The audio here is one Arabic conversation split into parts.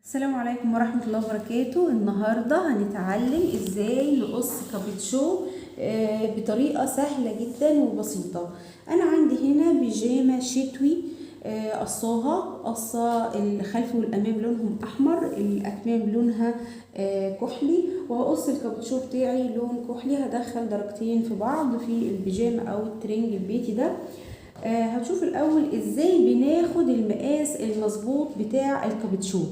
السلام عليكم ورحمة الله وبركاته. النهاردة هنتعلم ازاي نقص كابتشو بطريقة سهلة جدا وبسيطة. انا عندي هنا بيجامة شتوي قصة الخلف والامام لونهم احمر، الاكمام لونها كحلي، وهقص الكابتشو بتاعي لون كحلي. هدخل درجتين في بعض في البيجامة او الترنج البيتي ده. هنشوف الاول ازاي بناخد المقاس المظبوط بتاع الكابتشو.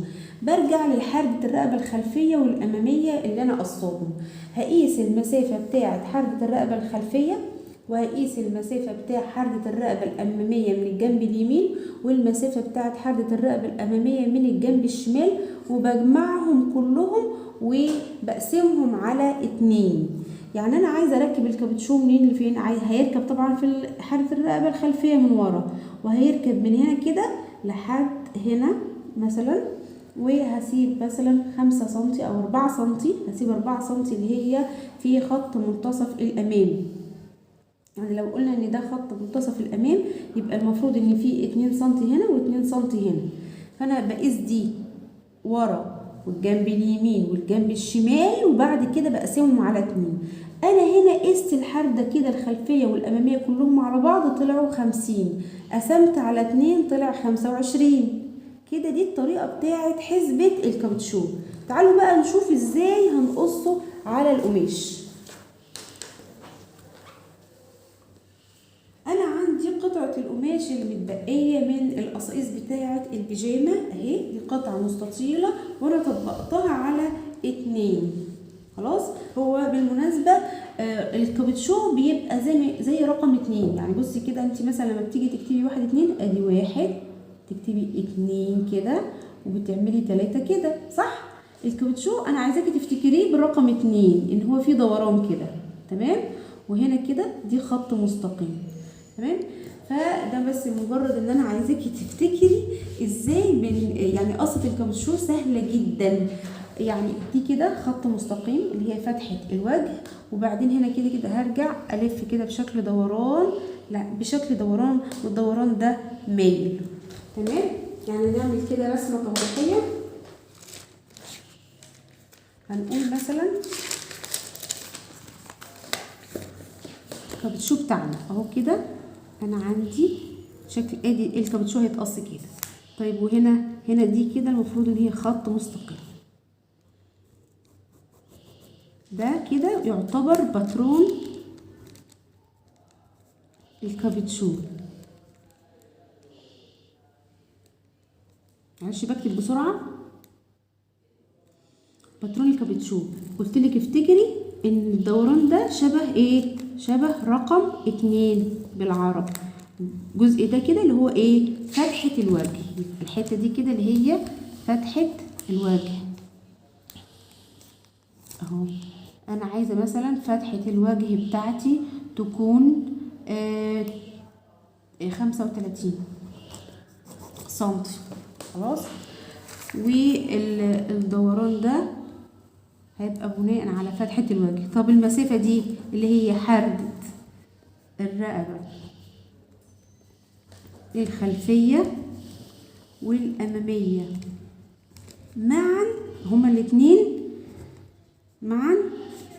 برجع لحردة الرقبة الخلفية والامامية اللي انا قصاهم، هقيس المسافة بتاعة حردة الرقبة الخلفية، وهقيس المسافة بتاع حردة الرقبة الامامية من الجنب اليمين، والمسافة بتاعة حردة الرقبة الامامية من الجنب الشمال، وبجمعهم كلهم وبقسمهم على 2. يعني انا عايزه اركب الكابتشو منين لفين؟ هيركب طبعا في حردة الرقبه الخلفيه من ورا، وهيركب من هنا كده لحد هنا مثلا، وهسيب مثلا 5 سنتي او 4 سنتي، هسيب 4 سنتي اللي هي في خط منتصف الامام. يعني لو قلنا ان ده خط منتصف الامام يبقى المفروض ان في 2 سنتي هنا و2 سنتي هنا، فانا بقيس دي ورا والجنب اليمين والجنب الشمال، وبعد كده بقسمهم على 2. انا هنا قست الحردة كده الخلفية والامامية كلهم على بعض طلعوا 50، قسمت على 2 طلع 25. كده دي الطريقة بتاعت حسبة الكابتشو. تعالوا بقى نشوف ازاي هنقصه على القماش. انا عندي قطعة القماش المتبقية من القصاقيس بتاعة البيجامة اهي، دي قطعة مستطيلة وانا طبقتها على 2. خلاص. هو بالمناسبة الكابتشو بيبقى زي رقم 2. يعني بصي كده، انت مثلا لما بتيجي تكتبي 1 2 ادي 1، تكتبي 2 كده، وبتعملي 3 كده، صح؟ الكابتشو انا عايزاكي تفتكريه بالرقم 2، ان هو فيه دوران كده، تمام؟ وهنا كده دي خط مستقيم، تمام؟ فده بس مجرد ان انا عايزاكي تفتكري ازاي يعني قصة الكابتشو سهلة جدا. يعني دي كده خط مستقيم اللي هي فتحة الوجه، وبعدين هنا كده كده هرجع الف كده بشكل دوران، لا بشكل دوران، والدوران ده مايل، تمام؟ يعني نعمل كده رسمة توضيحية. هنقول مثلا الكابتشو بتاعنا اهو كده، انا عندي شكل ادي الكابتشو هيتقص كده. طيب وهنا دي كده المفروض ان هي خط مستقيم، ده كده يعتبر باترون الكابتشو. معلش بكتب بسرعه. باترون الكابتشو قلت لك افتكري ان الدوران ده شبه ايه؟ شبه رقم 2 بالعربي. الجزء ده كده اللي هو ايه؟ فتحة الوجه. الحتة دي كده اللي هي فتحة الوجه اهو. انا عايزة مثلا فتحة الوجه بتاعتي تكون 35 سنتي. خلاص. والدوران ده هيبقى بناء على فتحة الوجه. طب المسافة دي اللي هي حردة الرقبة الخلفية والأمامية معا، هما الاتنين معا،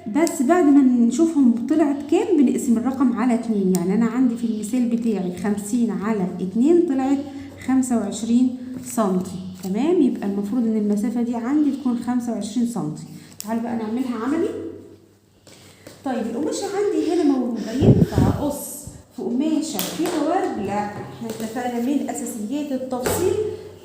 بس بعد ما نشوفهم طلعت كام بنقسم الرقم على 2. يعني أنا عندي في المثال بتاعي 50 على 2 طلعت 25 سنتي، تمام؟ يبقى المفروض ان المسافة دي عندي تكون 25 سنتي. تعالوا بقى نعملها عملي. طيب القماشة عندي هنا موجودة، ينفع أقص في قماشة فيها ورد؟ لا، احنا اتفقنا من أساسيات التفصيل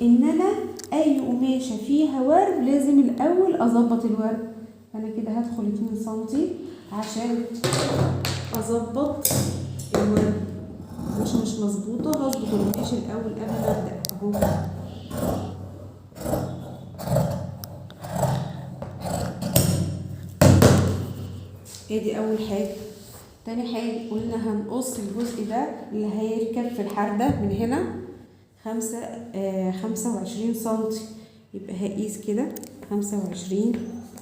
إن أنا أي قماشة فيها ورد لازم الأول أظبط الورد. أنا كده هدخل 2 سنتي عشان أظبط الورد. مش مظبوطة، هظبط القماشة الأول قبل ما أبدأ أهو. ادي اول حاجه. تاني حاجه قلنا هنقص الجزء ده اللي هيركب في الحردة من هنا 25 سنتي، يبقى هقيس كده 25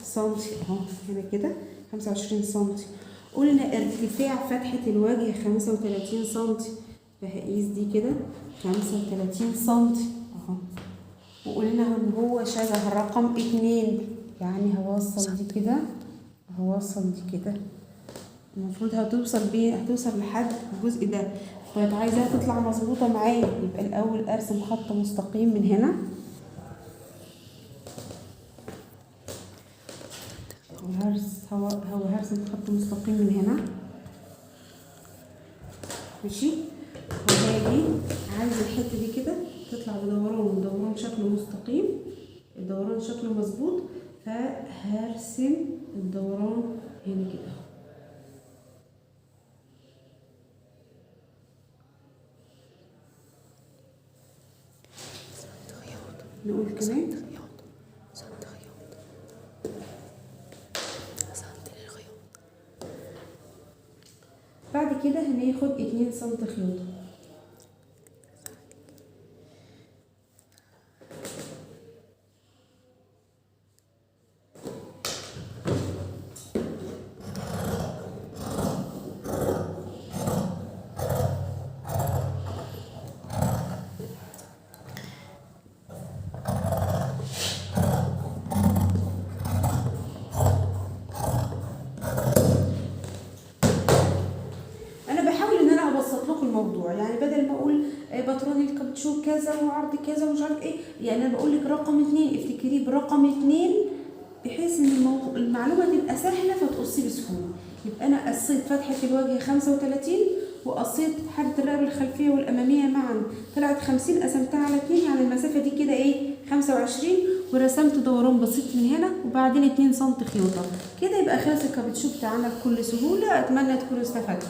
سنتي اهو. هنا كده 25 سنتي. قلنا ارتفاع فتحة الوجه 35 سنتي، فهقيس دي كده 35 سنتي اهو. وقلنا ان هو شبه رقم 2، يعني هوصل دي كده، هوصل دي كده، المفروض هتوصل لحد الجزء ده. طيب عايزاها تطلع مظبوطه معايا، يبقى الاول ارسم خط مستقيم من هنا، هرسم خط مستقيم من هنا، ماشي. وهاجي عايز الحته دي كده تطلع بدوران شكله مستقيم، الدوران شكله مظبوط، فهرسم الدوران هنا كده. نقول كمان بعد كده هناخد 2 سم خيوطة. الموضوع يعني بدل ما اقول باترون الكابتشو كذا وعرض كذا ومش عارف ايه، يعني انا بقول لك رقم 2 افتكريه برقم 2 بحيث ان المعلومه تبقى سهله فتقصي بسهوله. يبقى انا قصيت فتحه الوجه 35 وقصيت حاله الرقبه الخلفيه والاماميه معا طلعت 50، قسمتها على 2 يعني المسافه دي كده ايه 25، ورسمت دوران بسيط من هنا وبعدين 2 سم خيوطه كده. يبقى خلص الكابتشو بتاعنا بكل سهوله. اتمنى تكونوا استفدتوا.